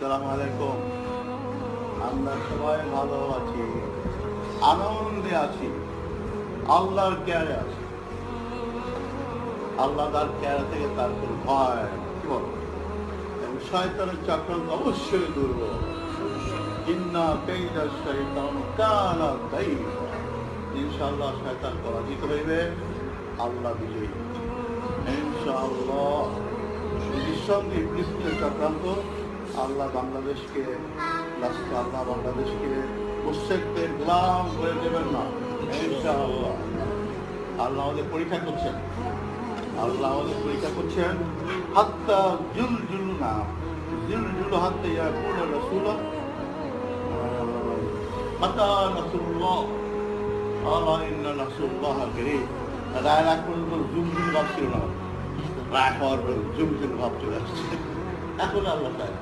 আসসালামু আলাইকুম। আমরা সবাই ভালো আছি, আনন্দে আছি, আল্লাহর কেয়ারে আছি। আল্লাহ তার কেয়ার থেকে তার কোনো ভয় কি বলো, এবং শয়তানের চক্রান্ত অবশ্যই দুর্বল। ইন্না কাইদা শাইতান কানা দাইফা। ইনশাআল্লাহ শয়তান পরাজিত হইবে, আল্লাহ বিজয়ী। ইনশাআল্লাহ নিঃসন্দেহে ইবলিসের চক্রান্ত আল্লাহ বাংলাদেশকে মুশরিকদের গোলাম করে দেবেন না। ইনশাআল্লাহ আল্লাহ আমাদের পরীক্ষা করছেন। হাত্তা জুলজুলনা হাত্তা ইয়াকুল রাসূলা মাতা নাসরুল্লাহ আলা ইন্না নাসরুল্লাহ কারীব। রায় রাগ পর্যন্ত জুলজুল ভাব ছিল না, রায় হওয়ার পর জুলজুল ভাব চলে আসছে। এখন আল্লাহ চায়